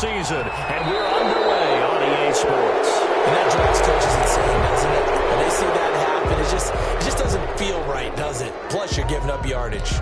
season, and we're underway on EA Sports. And that drive stretch is insane, doesn't it? When they see that happen, it just doesn't feel right, does it? Plus, you're giving up yardage.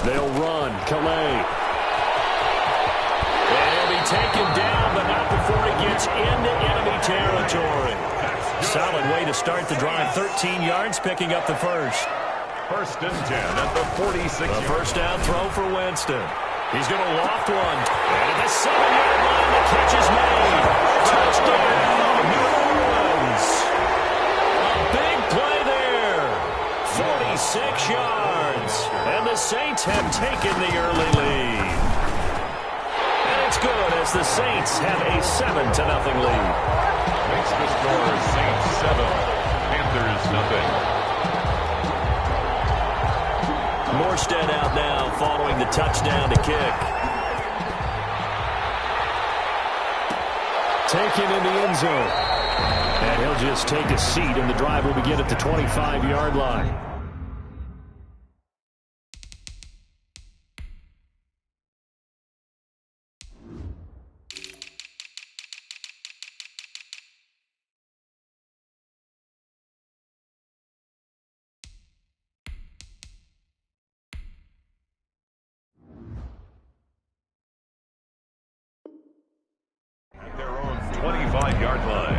They'll run. Calais. And he'll be taken down, but not before he gets into enemy territory. Solid way to start the drive. 13 yards, picking up the first. 1st and 10 at the 46. The first down throw for Winston. He's going to loft one. And at the 7-yard line, the catch is made. Touchdown, New Orleans. A big play there. 46 yards. And the Saints have taken the early lead. And it's good as the Saints have a 7-0 lead. Makes the score Saints 7, Panthers nothing. Morstead out now following the touchdown to kick. Taken in the end zone. And he'll just take a seat, and the drive will begin at the 25-yard line. At their own 25-yard line.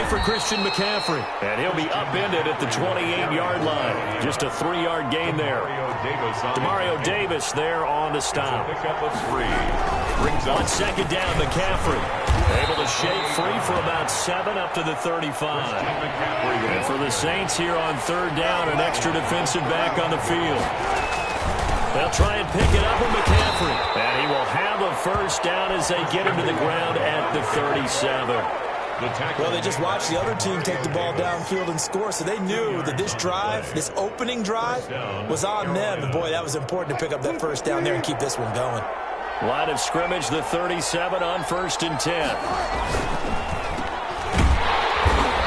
For Christian McCaffrey. And he'll be upended at the 28-yard line. Just a 3-yard gain there. Demario Davis there on the stop. Pickup of 3. Brings up on 2nd down, McCaffrey. Able to shake free for about 7 up to the 35. And for the Saints here on 3rd down, an extra defensive back on the field. They'll try and pick it up with McCaffrey. And he will have a first down as they get him to the ground at the 37. Well, they just watched the other team take the ball downfield and score, so they knew that this drive, this opening drive, was on them. And, boy, that was important to pick up that first down there and keep this one going. Line of scrimmage, the 37 on 1st and 10.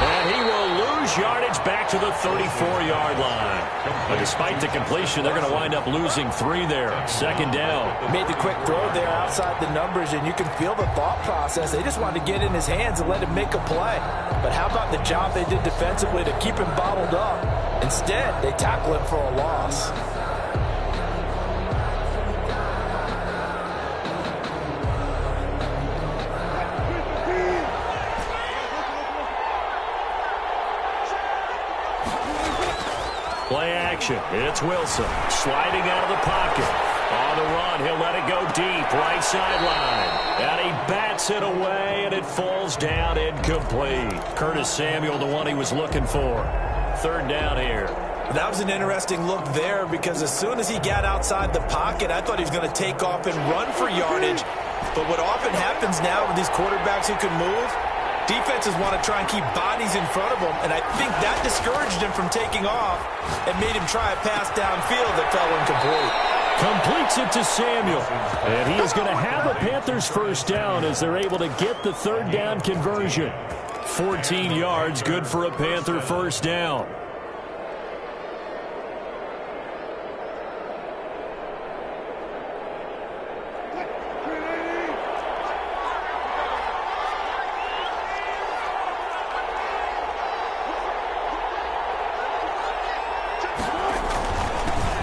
And he will lose yardage back to the 34-yard line. But despite the completion, they're going to wind up losing 3 there. 2nd down. Made the quick throw there outside the numbers, and you can feel the thought process. They just wanted to get in his hands and let him make a play. But how about the job they did defensively to keep him bottled up? Instead, they tackle him for a loss. Play action. It's Wilson sliding out of the pocket. On the run, he'll let it go deep, right sideline. And he bats it away, and it falls down incomplete. Curtis Samuel, the one he was looking for. 3rd down here. That was an interesting look there because as soon as he got outside the pocket, I thought he was going to take off and run for yardage. But what often happens now with these quarterbacks who can move, defenses want to try and keep bodies in front of them, and I think that discouraged him from taking off and made him try a pass downfield that fell incomplete. Completes it to Samuel. And he is going to have a Panthers first down as they're able to get the 3rd down conversion. 14 yards, good for a Panther first down.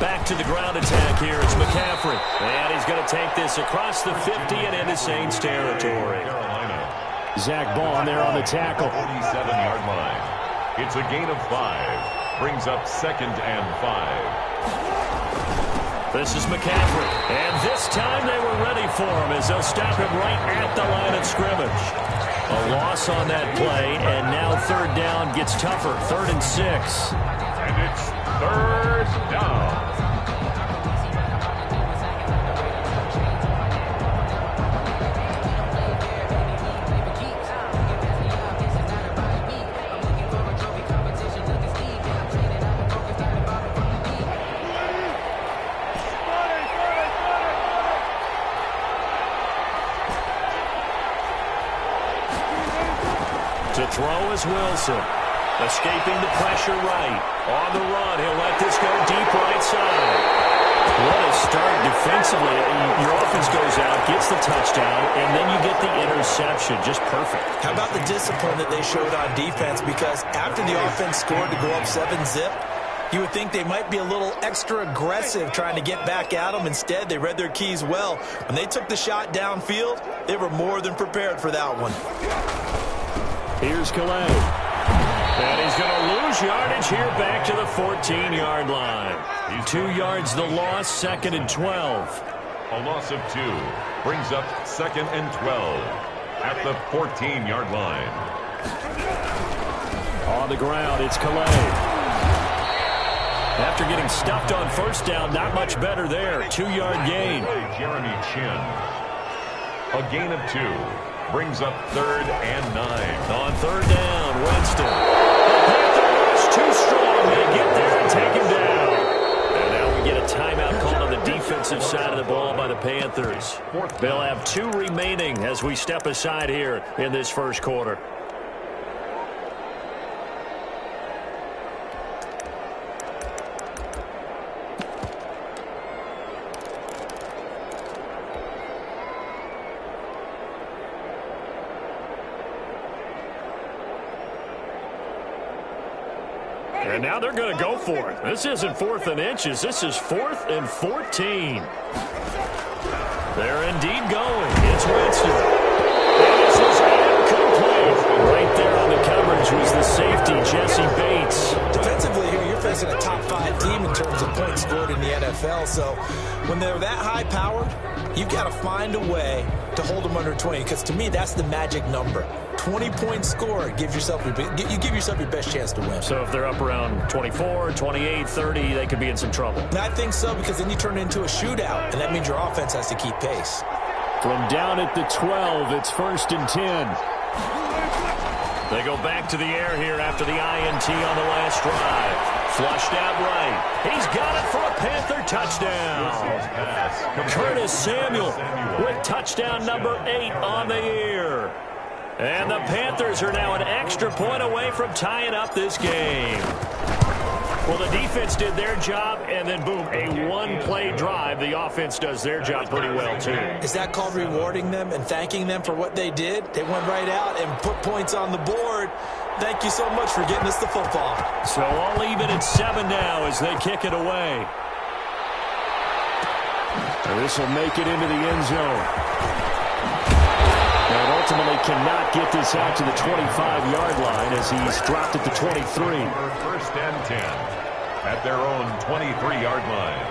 Back to the ground attack here. It's McCaffrey. And he's going to take this across the 50 and into Saints territory. Zach Ball there on the tackle. 47-yard line. It's a gain of 5. Brings up 2nd and 5. This is McCaffrey. And this time they were ready for him as they'll stop him right at the line of scrimmage. A loss on that play, and now 3rd down gets tougher. 3rd and 6. And it's 3rd down. To throw is Wilson. Escaping the pressure right. On the run, he'll let this go deep right side. What a start defensively. Your offense goes out, gets the touchdown, and then you get the interception. Just perfect. How about the discipline that they showed on defense? Because after the offense scored to go up 7-zip, you would think they might be a little extra aggressive trying to get back at them. Instead, they read their keys well. When they took the shot downfield, they were more than prepared for that one. Here's Calais. And he's going to lose yardage here back to the 14-yard line. 2 yards the loss, 2nd and 12. A loss of 2 brings up 2nd and 12 at the 14-yard line. On the ground, it's Calais. After getting stuffed on 1st down, not much better there. 2-yard gain. Jeremy Chin. A gain of 2. Brings up 3rd and 9. On 3rd down, Winston. The Panther rush too strong. They get there and take him down. And now we get a timeout called on the defensive side of the ball by the Panthers. They'll have 2 remaining as we step aside here in this 1st quarter. And now they're going to go for it. This isn't 4th and inches. This is 4th and 14. They're indeed going. It's Winston. And this is incomplete. Right there on the coverage was the safety, Jesse Bates. Defensively here, you're facing a top 5 team in terms of points scored in the NFL. So when they're that high-powered, you've got to find a way to hold them under 20. Because to me, that's the magic number. 20 points scored, you give yourself your best chance to win. So if they're up around 24, 28, 30, they could be in some trouble. And I think so, because then you turn it into a shootout, and that means your offense has to keep pace. From down at the 12, it's 1st and 10. They go back to the air here after the INT on the last drive. Flushed out right. He's got it for a Panther touchdown. Curtis Samuel with touchdown number 8 on the year. And the Panthers are now an extra point away from tying up this game. Well, the defense did their job, and then, boom, a 1-play drive. The offense does their job pretty well, too. Is that called rewarding them and thanking them for what they did? They went right out and put points on the board. Thank you so much for getting us the football. So all even at 7 now as they kick it away. And this will make it into the end zone. And ultimately cannot get this out to the 25-yard line as he's dropped at the 23. 1st and 10 at their own 23-yard line.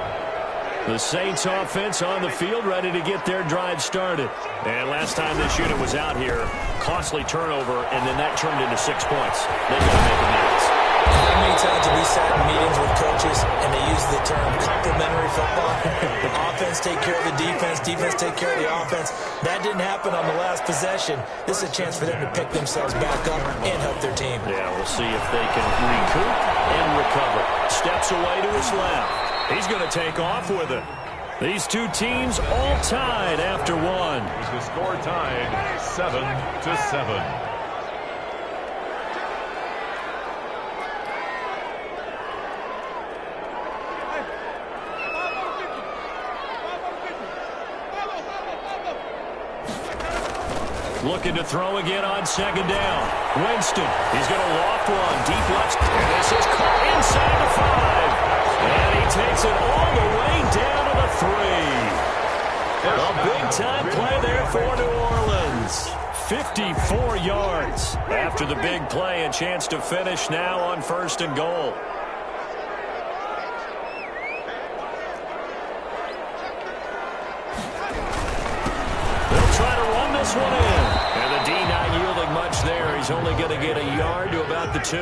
The Saints offense on the field ready to get their drive started. And last time this unit was out here, costly turnover, and then that turned into 6 points. They've got to make amends. How many times have we sat in meetings with coaches and they use the term complementary football? Offense take care of the defense, defense take care of the offense. That didn't happen on the last possession. This is a chance for them to pick themselves back up and help their team. Yeah, we'll see if they can recoup and recover. Steps away to his left. He's going to take off with it. These two teams all tied after one. With the score tied 7-7. Looking to throw again on 2nd down. Winston, he's going to loft one deep left. And this is caught inside the 5. And he takes it all the way down to the 3. A big-time play there for New Orleans. 54 yards. After the big play, a chance to finish now on 1st and goal. They'll try to run this one in. And the D not yielding much there. He's only going to get a yard to about the 2.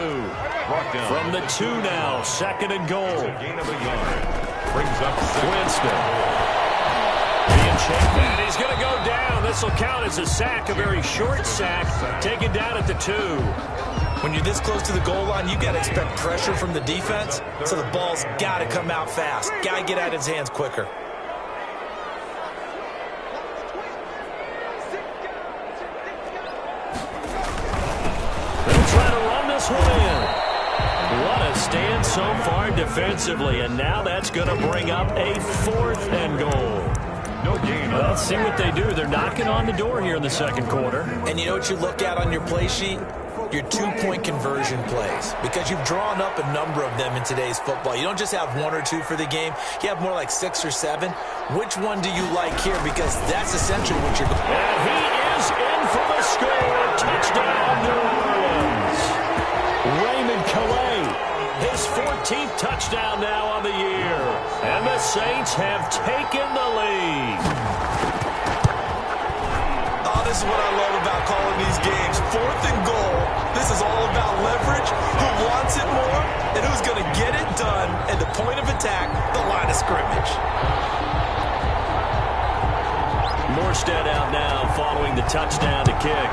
From the 2 now, 2nd and goal. Gain of a yard. Brings up Winston. And he's going to go down. This will count as a sack, a very short sack, taken down at the 2. When you're this close to the goal line, you got to expect pressure from the defense, so the ball's got to come out fast. Got to get out of his hands quicker. They'll try to run this one in. What a stand so far defensively, and now that's going to bring up a 4th and goal. no gain. Let's see what they do. They're knocking on the door here in the 2nd quarter. And you know what you look at on your play sheet? Your 2-point conversion plays, because you've drawn up a number of them in today's football. You don't just have 1 or 2 for the game. You have more like 6 or 7. Which one do you like here? Because that's essentially what you're going. And he is in for the score. Touchdown, New Orleans. Raymond Calais, his 14th touchdown now on the year. And the Saints have taken the lead. This is what I love about calling these games. 4th and goal. This is all about leverage, who wants it more, and who's going to get it done at the point of attack, the line of scrimmage. Morstead out now following the touchdown to kick.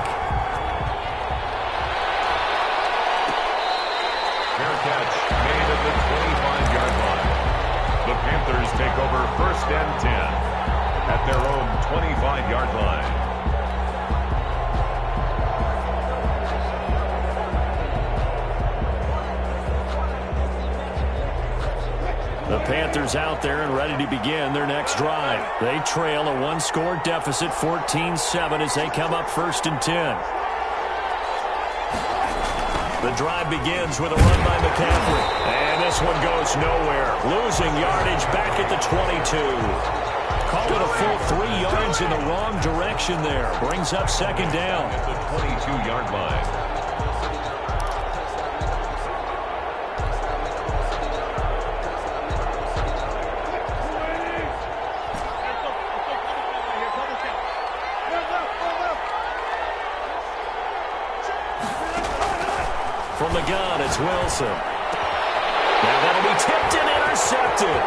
Fair catch made at the 25-yard line. The Panthers take over 1st and 10 at their own 25-yard line. The Panthers out there and ready to begin their next drive. They trail a 1-score deficit, 14-7, as they come up 1st and 10. The drive begins with a run by McCaffrey. And this one goes nowhere. Losing yardage back at the 22. Called it a full 3 yards in the wrong direction there. Brings up 2nd down. At the 22-yard line. From the gun, it's Wilson. Now that'll be tipped and intercepted.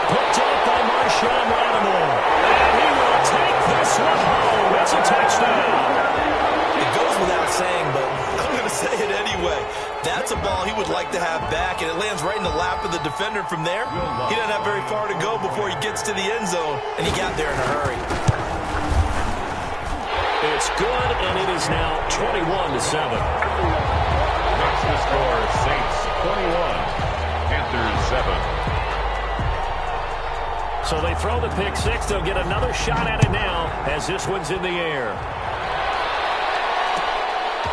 Picked up by Marshawn Lattimore. And he will take this one home. It's a touchdown. It goes without saying, but I'm going to say it anyway. That's a ball he would like to have back, and it lands right in the lap of the defender from there. He doesn't have very far to go before he gets to the end zone, and he got there in a hurry. It's good, and it is now 21-7. Makes the score Saints 21, Panthers 7. So they throw the pick 6. They'll get another shot at it now as this one's in the air.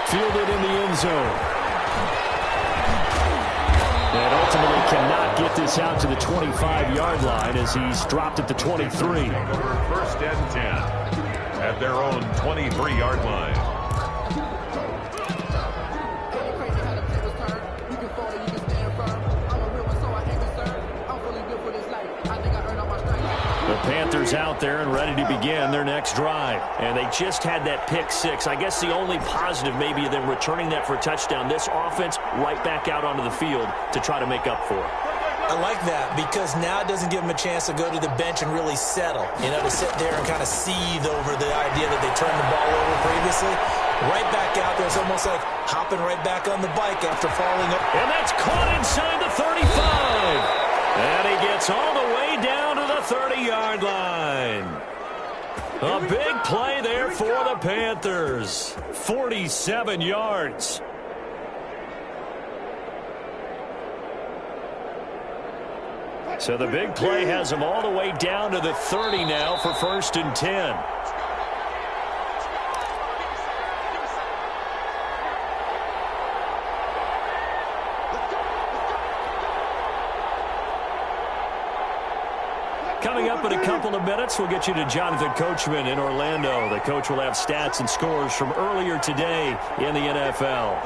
Fielded in the end zone. And ultimately cannot get this out to the 25-yard line as he's dropped at the 23. Over 1st and 10 at their own 23-yard line. The Panthers out there and ready to begin their next drive. And they just had that pick 6. I guess the only positive maybe them returning that for a touchdown. This offense right back out onto the field to try to make up for it. I like that because now it doesn't give them a chance to go to the bench and really settle. You know, to sit there and kind of seethe over the idea that they turned the ball over previously. Right back out there. It's almost like hopping right back on the bike after falling up. And that's caught inside the 35. And he gets all the way down to the 30-yard line. A big play there for the Panthers. 47 yards. So the big play has them all the way down to the 30 now for 1st and 10. Coming up in a couple of minutes, we'll get you to Jonathan Coachman in Orlando. The coach will have stats and scores from earlier today in the NFL.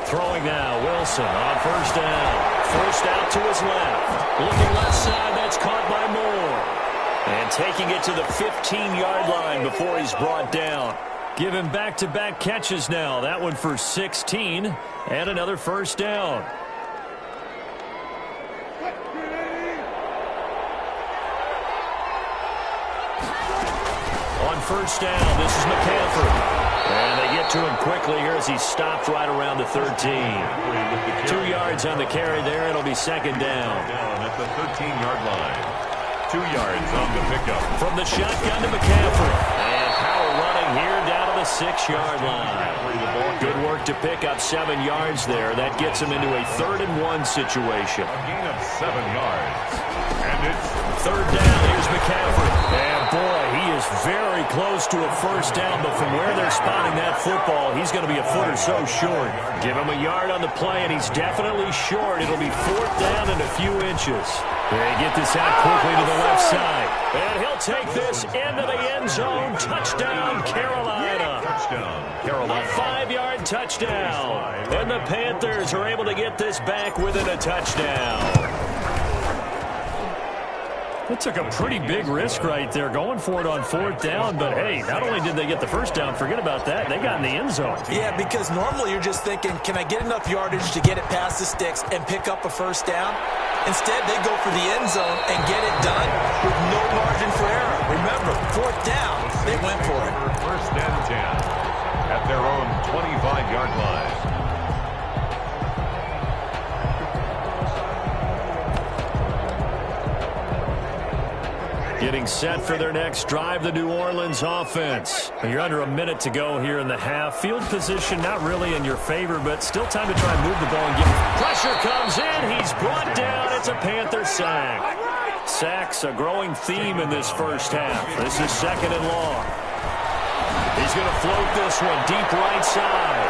Throwing now, Wilson on first down. Forced out to his left. Looking left side, that's caught by Moore. And taking it to the 15-yard line before he's brought down. Give him back-to-back catches now. That one for 16 and another first down. On first down, this is McCaffrey. And they get to him quickly here as he stopped right around the 13. 2 yards on the carry there. It'll be second down. Down at the 13-yard line. 2 yards on the pickup. From the shotgun to McCaffrey. And power running here down to the 6-yard line. Good work to pick up 7 yards there. That gets him into a 3rd-and-1 situation. A gain of 7 yards. And it's third down. Here's McCaffrey. And boy, he is very close to a first down, but from where they're spotting that football, he's going to be a foot or so short. Give him a yard on the play, and he's definitely short. It'll be 4th down and a few inches. They get this out quickly to the left side. And he'll take this into the end zone. Touchdown, Carolina. touchdown, Carolina. A 5-yard touchdown. And the Panthers are able to get this back within a touchdown. It took a pretty big risk right there going for it on 4th down, but hey, not only did they get the first down, forget about that, they got in the end zone. Yeah, because normally you're just thinking, can I get enough yardage to get it past the sticks and pick up a first down? Instead, they go for the end zone and get it done with no margin for error. Remember, 4th down, they went for it. First and 10 at their own 25-yard line. Getting set for their next drive, the New Orleans offense. You're under a minute to go here in the half. Field position not really in your favor, but still time to try and move the ball and get it. Pressure comes in. He's brought down. It's a Panther sack. Sacks a growing theme in this first half. This is 2nd and long. He's going to float this one deep right side.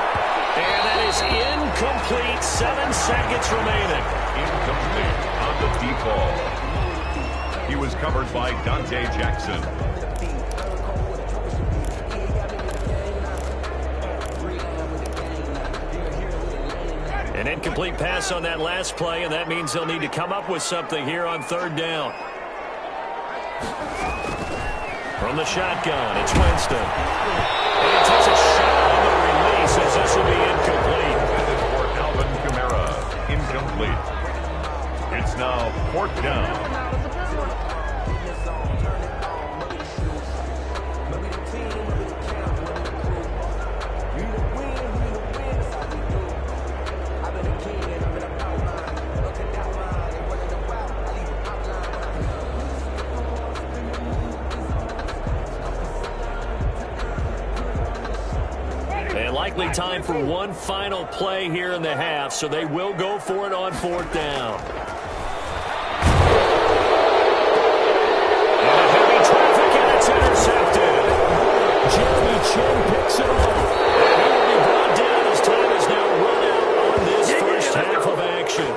And that is incomplete. 7 seconds remaining. Incomplete on the deep ball. He was covered by Dante Jackson. An incomplete pass on that last play, and that means they'll need to come up with something here on 3rd down. From the shotgun, it's Winston. And he takes a shot on the release as this will be incomplete. Headed for Alvin Kamara. Incomplete. It's now 4th down. Likely time for one final play here in the half, so they will go for it on 4th down. And a heavy traffic, and it's intercepted. Jeremy Chin picks it up. And he will be brought down as time is now run out on this first half of action.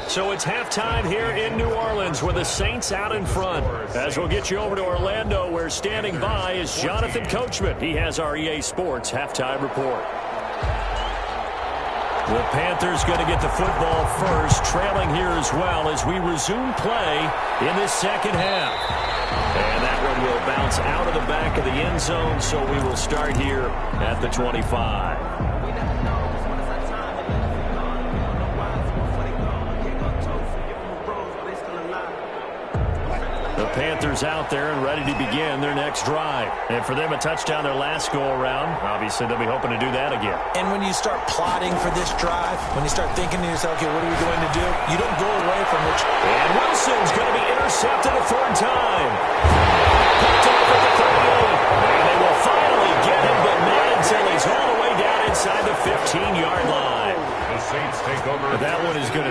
So it's halftime here in New Orleans with the Saints out in front. As we'll get you over to Orlando, where standing by is Jonathan Coachman. He has our EA Sports halftime report. The Panthers going to get the football first, trailing here as well as we resume play in this second half. And that one will bounce out of the back of the end zone, so we will start here at the 25. The Panthers out there and ready to begin their next drive. And for them, a touchdown their last go-around. Obviously, they'll be hoping to do that again. And when you start plotting for this drive, when you start thinking to yourself, okay, what are we going to do? You don't go away from it. And Wilson's going to be intercepted a 3rd time. Picked off at the 38. And they will finally get him, but not until he's all the way down inside the 15-yard line.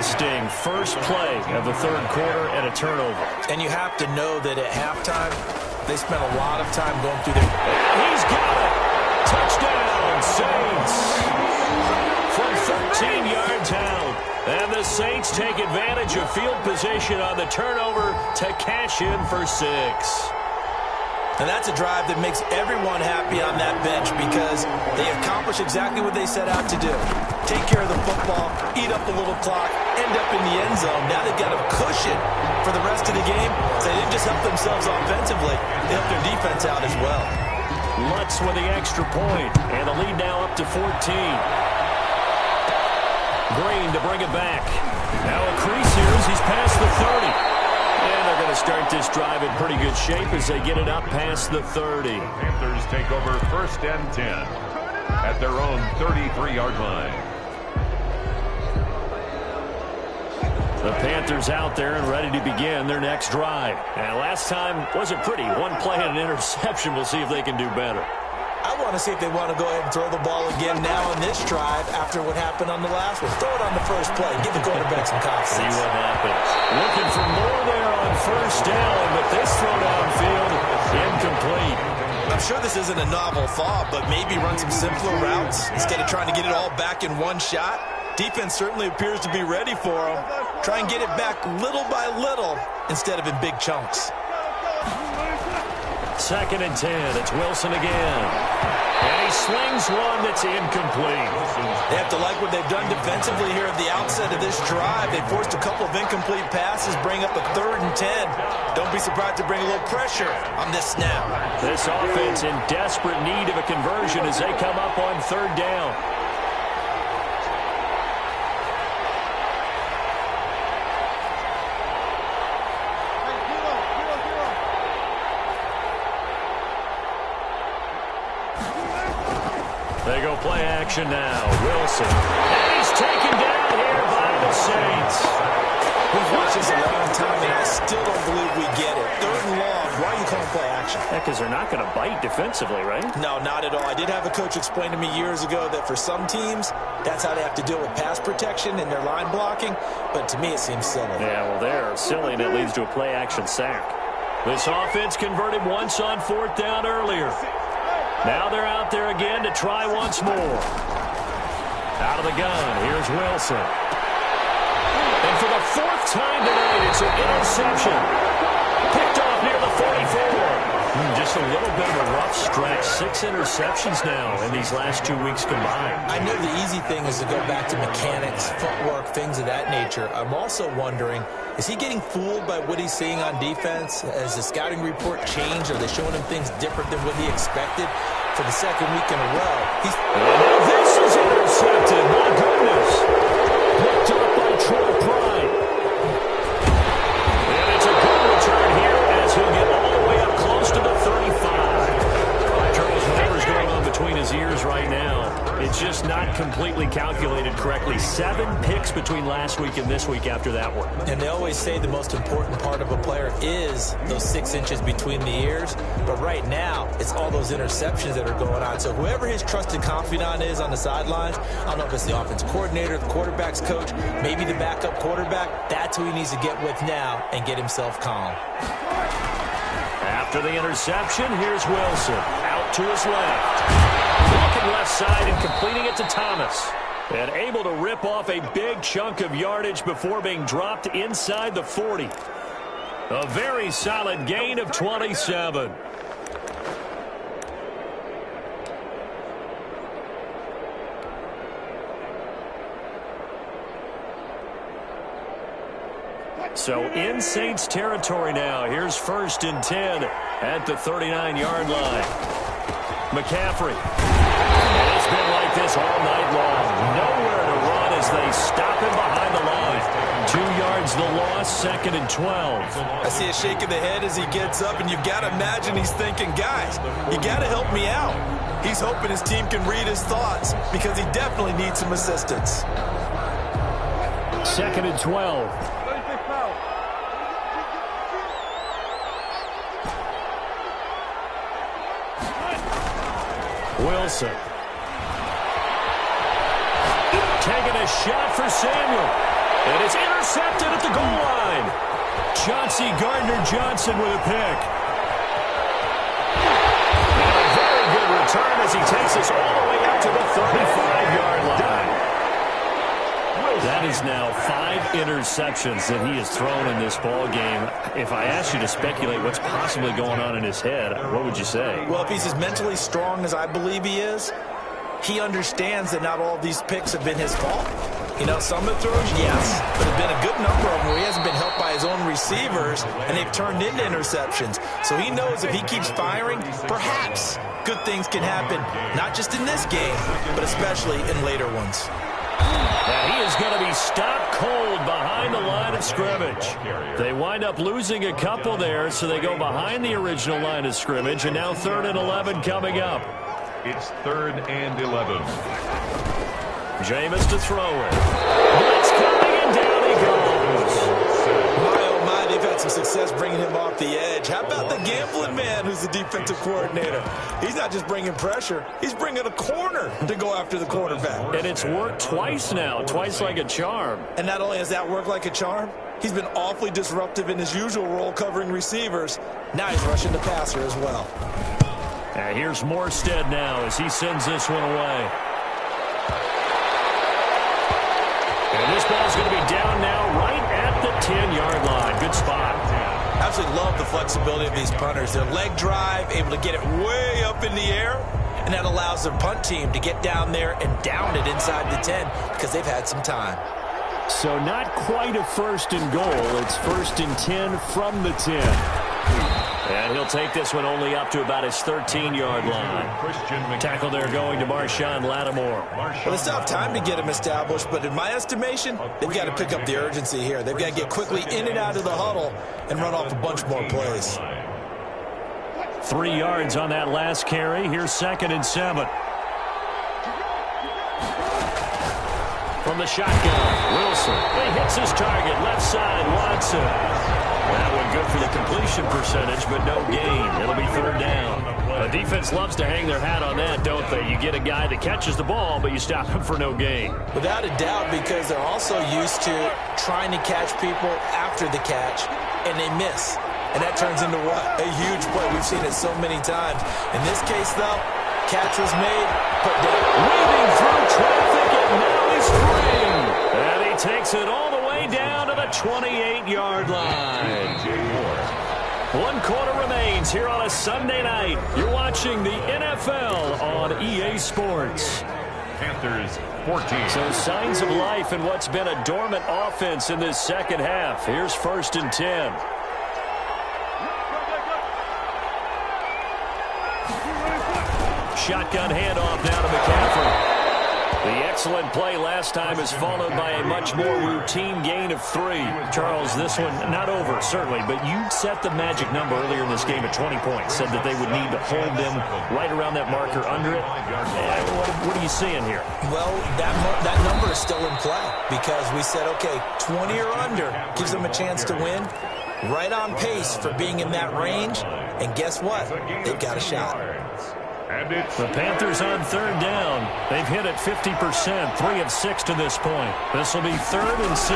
the sting. First play of the third quarter and a turnover. And you have to know that at halftime, they spent a lot of time going through their... And he's got it! Touchdown, Saints! From 13 yards out. And the Saints take advantage of field position on the turnover to cash in for 6. And that's a drive that makes everyone happy on that bench because they accomplish exactly what they set out to do. Take care of the football, eat up a little clock, end up in the end zone. Now they've got a cushion for the rest of the game. So they didn't just help themselves offensively, they helped their defense out as well. Lutz with the extra point, and the lead now up to 14. Green to bring it back. Now a crease here as he's past the 30. And they're going to start this drive in pretty good shape as they get it up past the 30. Panthers take over first and 10 at their own 33-yard line. The Panthers out there and ready to begin their next drive. And last time wasn't pretty. One play and an interception. We'll see if they can do better. I want to see if they want to go ahead and throw the ball again now on this drive after what happened on the last one. Throw it on the first play. Give the quarterback some confidence. See what happens. Looking for more there on first down, but this throw downfield incomplete. I'm sure this isn't a novel thought, but maybe run some simpler routes instead of trying to get it all back in one shot. Defense certainly appears to be ready for them. Try and get it back little by little instead of in big chunks. 2nd and 10. It's Wilson again. And he slings one that's incomplete. They have to like what they've done defensively here at the outset of this drive. They forced a couple of incomplete passes, bring up a 3rd and 10. Don't be surprised to bring a little pressure on this snap. This offense in desperate need of a conversion as they come up on 3rd down. They go play action now. Wilson. And he's taken down here by the Saints. We've watched this a long time, and I still don't believe we get it. 3rd and long. Why are you calling play action? Because they're not going to bite defensively, right? No, not at all. I did have a coach explain to me years ago that for some teams, that's how they have to deal with pass protection and their line blocking. But to me, it seems silly. Yeah, well, they're silly, and it leads to a play action sack. This offense converted once on 4th down earlier. Now they're out there again to try once more. Out of the gun, here's Wilson. And for the 4th time tonight, it's an interception. Picked off near the 44. Just a little bit of a rough stretch. 6 interceptions now in these last 2 weeks combined. I know the easy thing is to go back to mechanics, footwork, things of that nature. I'm also wondering, is he getting fooled by what he's seeing on defense? Has the scouting report changed? Are they showing him things different than what he expected for the 2nd week in a row? This is intercepted. My goodness. Picked up by Troy Pride. And it's a good return here as he'll get all the way up close to the 35. Charles, whatever's going on between his ears right now, it's just not completely calculated correctly. 7 picks between last week and this week after that one. And they always say the most important part of a player is those 6 inches between the ears. But right now, it's all those interceptions that are going on. So whoever his trusted confidant is on the sidelines, I don't know if it's the offensive coordinator, the quarterback's coach, maybe the backup quarterback, that's who he needs to get with now and get himself calm. After the interception, here's Wilson. Out to his left. Looking left side and completing it to Thomas. And able to rip off a big chunk of yardage before being dropped inside the 40. A very solid gain of 27. So in Saints territory now. Here's 1st and 10 at the 39-yard line. McCaffrey. And it's been like this all night long. Nowhere to run as they stop him behind the line. 2 yards the loss, 2nd and 12. I see a shake of the head as he gets up, and you've got to imagine he's thinking, guys, you got to help me out. He's hoping his team can read his thoughts because he definitely needs some assistance. 2nd and 12. Wilson. Taking a shot for Samuel. And it's intercepted at the goal line. Chauncey Gardner-Johnson with a pick. And a very good return as he takes us all the way up to the 35-yard line. That is now 5 interceptions that he has thrown in this ball game. If I asked you to speculate what's possibly going on in his head, what would you say? Well, if he's as mentally strong as I believe he is, he understands that not all of these picks have been his fault. You know, some of the throws, yes, but there have been a good number of them where he hasn't been helped by his own receivers, and they've turned into interceptions. So he knows if he keeps firing, perhaps good things can happen, not just in this game, but especially in later ones. And he is going to be stopped cold behind the line of scrimmage. They wind up losing a couple there, so they go behind the original line of scrimmage, and now 3rd and 11 coming up. It's 3rd and 11. Jameis to throw it. Blitz coming, and down he goes. My, oh my, they've had some success bringing him off the edge. How about the gambling man who's the defensive coordinator? He's not just bringing pressure. He's bringing a corner to go after the quarterback. And it's worked twice now, twice like a charm. And not only has that worked like a charm, he's been awfully disruptive in his usual role covering receivers. Now he's rushing the passer as well. And here's Morstead now as he sends this one away. And this ball's going to be down now right at the 10-yard line. Good spot. Absolutely love the flexibility of these punters. Their leg drive, able to get it way up in the air, and that allows their punt team to get down there and down it inside the 10 because they've had some time. So not quite a 1st and goal. It's 1st and 10 from the 10. And he'll take this one only up to about his 13-yard line. Tackle there going to Marshawn Lattimore. Well, they still have time to get him established, but in my estimation, they've got to pick up the urgency here. They've got to get quickly in and out of the huddle and run off a bunch more plays. 3 yards on that last carry. Here's 2nd and 7. From the shotgun, Wilson. He hits his target, left side, Watson. That one good for the completion percentage, but no gain. It'll be 3rd down. The defense loves to hang their hat on that, don't they? You get a guy that catches the ball, but you stop him for no gain. Without a doubt, because they're also used to trying to catch people after the catch, and they miss. And that turns into what? A huge play. We've seen it so many times. In this case, though, catch was made, put down. Weaving through traffic, and now he's free. And he takes it all the way down to the 28-yard line. 1 quarter remains here on a Sunday night. You're watching the NFL on EA Sports. Panthers 14. So signs of life in what's been a dormant offense in this second half. Here's 1st and 10. Shotgun handoff now to McCaffrey. The excellent play last time is followed by a much more routine gain of 3. Charles, this one not over, certainly, but you set the magic number earlier in this game at 20 points. Said that they would need to hold them right around that marker under it. What are you seeing here? Well, that number is still in play because we said, okay, 20 or under gives them a chance to win. Right on pace for being in that range. And guess what? They've got a shot. The Panthers on 3rd down. They've hit it 50%, 3 of 6 to this point. This will be 3rd and 6.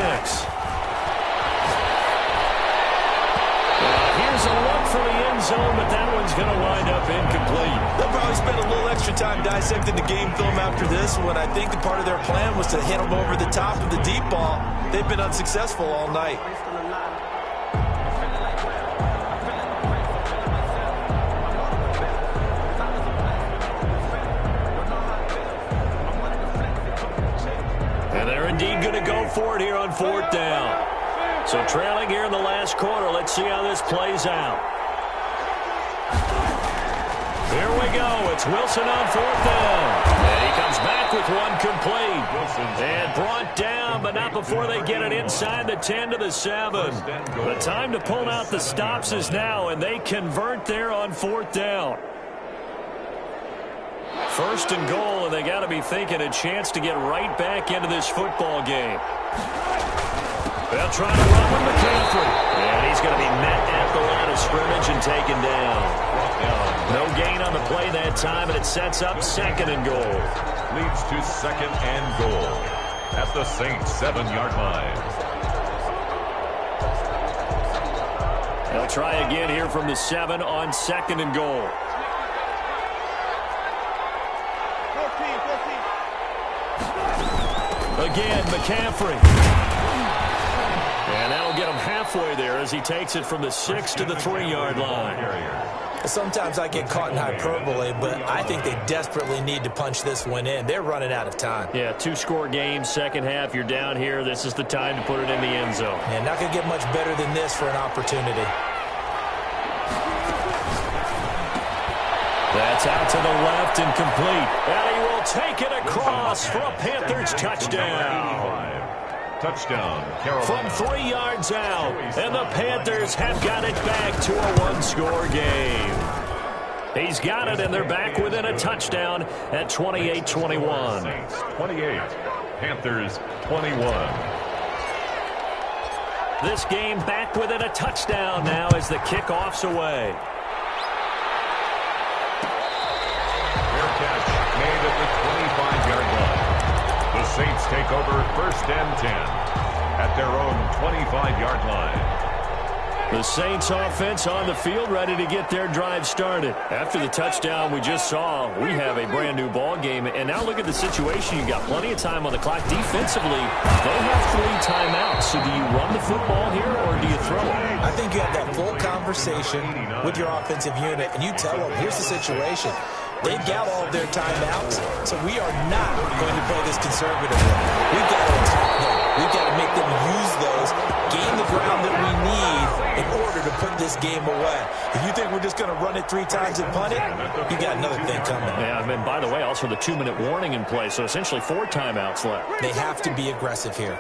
Here's a look for the end zone, but that one's going to wind up incomplete. They'll probably spend a little extra time dissecting the game film after this one. I think part of their plan was to hit them over the top of the deep ball. They've been unsuccessful all night. Indeed going to go for it here on 4th down. So trailing here in the last quarter. Let's see how this plays out. Here we go. It's Wilson on 4th down. And he comes back with one complete. And brought down, but not before they get it inside the 10 to the 7. The time to pull out the stops is now, and they convert there on 4th down. 1st and goal, and they got to be thinking a chance to get right back into this football game. They'll try to run with McCaffrey. And he's going to be met at the line of scrimmage and taken down. No gain on the play that time, and it sets up 2nd and goal. Leads to 2nd and goal. at the Saints 7-yard line. They'll try again here from the 7 on 2nd and goal. Again, McCaffrey. And that'll get him halfway there as he takes it from the 6 to the 3-yard line. Sometimes I get caught in hyperbole, but I think they desperately need to punch this one in. They're running out of time. Yeah, 2-score game, second half. You're down here. This is the time to put it in the end zone. Yeah, not going to get much better than this for an opportunity. That's out to the left and complete. And he will take it across for a Panthers touchdown. Touchdown, Carolina. From 3 yards out, and the Panthers have got it back to a 1-score game. He's got it, and they're back within a touchdown at 28-21. Saints 28, Panthers 21. This game back within a touchdown now as the kickoff's away. Fair catch made at the 25-yard line. The Saints take over 1st and 10 at their own 25-yard line. The Saints offense on the field ready to get their drive started. After the touchdown we just saw, we have a brand new ball game. And now look at the situation. You've got plenty of time on the clock. Defensively, they have 3 timeouts. So do you run the football here or do you throw it? I think you have that full conversation with your offensive unit, and you tell them, here's the situation. They've got all of their timeouts, so we are not going to play this conservatively. We've got to attack them. We've got to make them use those, gain the ground that we need in order to put this game away. If you think we're just going to run it 3 times and punt it, you got another thing coming. Yeah, and by the way, also the 2-minute warning in play, so essentially 4 timeouts left. They have to be aggressive here.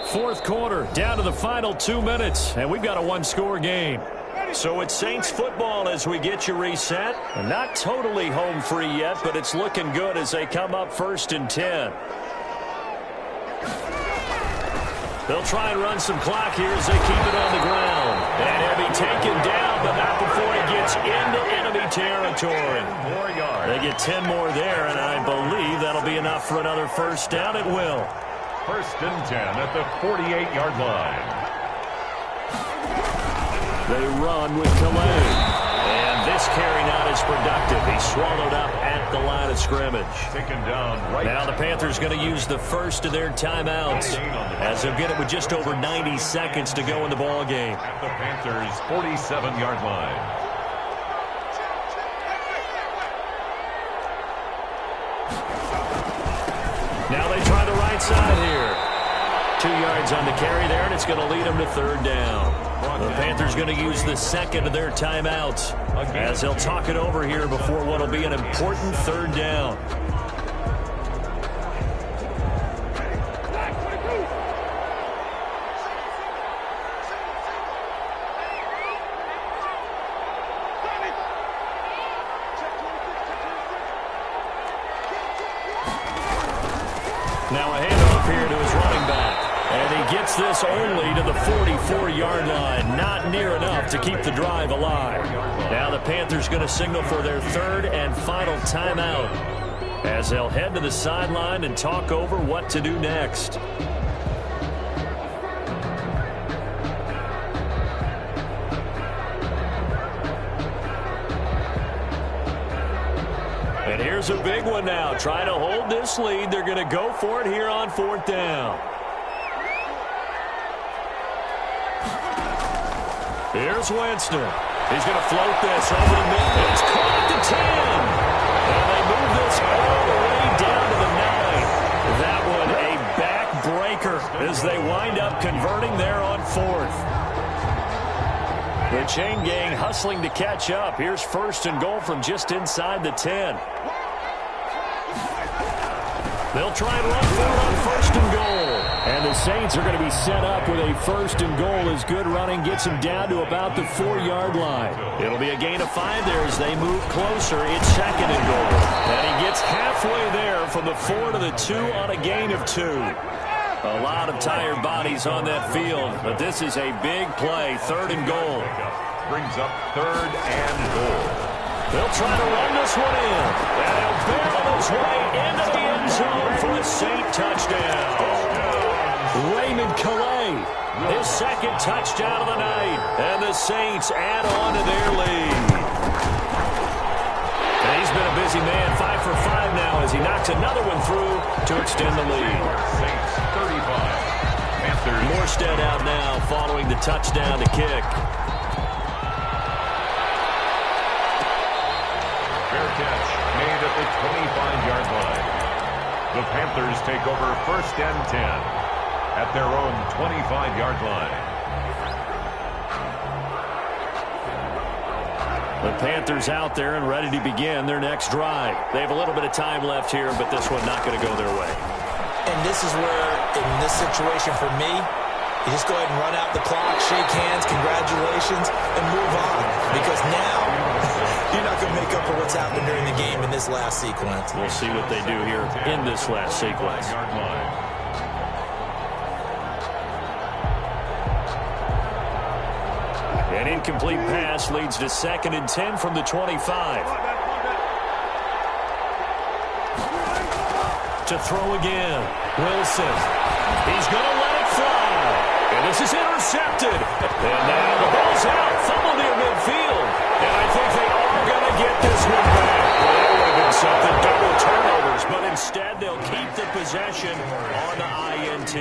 Fourth quarter, down to the final 2 minutes, and we've got a 1-score game. So it's Saints football as we get you reset. And not totally home free yet, but it's looking good as they come up 1st and 10. They'll try and run some clock here as they keep it on the ground. And he'll be taken down, but not before he gets into enemy territory. 4 yards. They get 10 more there, and I believe that'll be enough for another first down. It will. 1st and 10 at the 48-yard line. They run with Calais. And this carry not as productive. He's swallowed up at the line of scrimmage. Taken down right. Now the Panthers going to use the first of their timeouts as they'll get it with just over 90 seconds to go in the ball game. At the Panthers' 47-yard line. Now they try the right side here. 2 yards on the carry there, and it's going to lead them to 3rd down. The Panthers going to use the second of their timeouts as they'll talk it over here before what will be an important 3rd down. Now a handoff here to his running back. And he gets this only to the 44-yard line. Not near enough to keep the drive alive. Now the Panthers going to signal for their 3rd and final timeout as they'll head to the sideline and talk over what to do next. And here's a big one now. Trying to hold this lead. They're going to go for it here on 4th down. Here's Winston. He's going to float this over the middle. It's caught at the 10. And they move this all the way down to the 9. That one a backbreaker as they wind up converting there on 4th. The chain gang hustling to catch up. Here's 1st and goal from just inside the 10. They'll try and run for it on 1st and goal. And the Saints are going to be set up with a 1st and goal as good running gets them down to about the 4-yard line. It'll be a gain of 5 there as they move closer. It's 2nd and goal. And he gets halfway there from the 4 to the 2 on a gain of 2. A lot of tired bodies on that field, but this is a big play, 3rd and goal. Brings up 3rd and goal. They'll try to run this one in. And he'll barrel his way into the end zone for a Saint touchdown. Raymond Calais, his 2nd touchdown of the night. And the Saints add on to their lead. And he's been a busy man, 5 for 5 now as he knocks another one through to extend the lead. Saints 35. Panthers. Morstead out now following the touchdown to kick. Fair catch made at the 25-yard line. The Panthers take over 1st and 10 at their own 25-yard line. The Panthers out there and ready to begin their next drive. They have a little bit of time left here, but this one not going to go their way. And this is where, in this situation for me, you just go ahead and run out the clock, shake hands, congratulations, and move on. Because now, you're not going to make up for what's happened during the game in this last sequence. We'll see what they do here in this last sequence. An incomplete pass leads to 2nd and 10 from the 25. To throw again. Wilson. He's going to let it fly. And this is intercepted. And now the ball's out. Fumble near midfield. And I think they are going to get this one back. Well, that would have been something. Double turnovers. But instead, they'll keep the possession on the INT.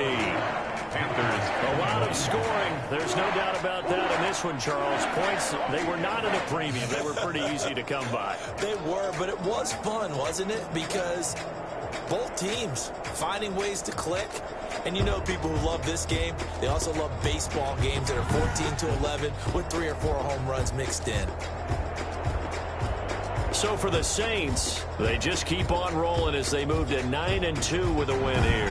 Panthers. A lot of scoring. There's no doubt about that in this one, Charles. Points, they were not at a premium. They were pretty easy to come by. They were, but it was fun, wasn't it? Because both teams finding ways to click. And you know people who love this game, they also love baseball games that are 14-11 with 3 or 4 home runs mixed in. So for the Saints, they just keep on rolling as they move to 9-2 with a win here.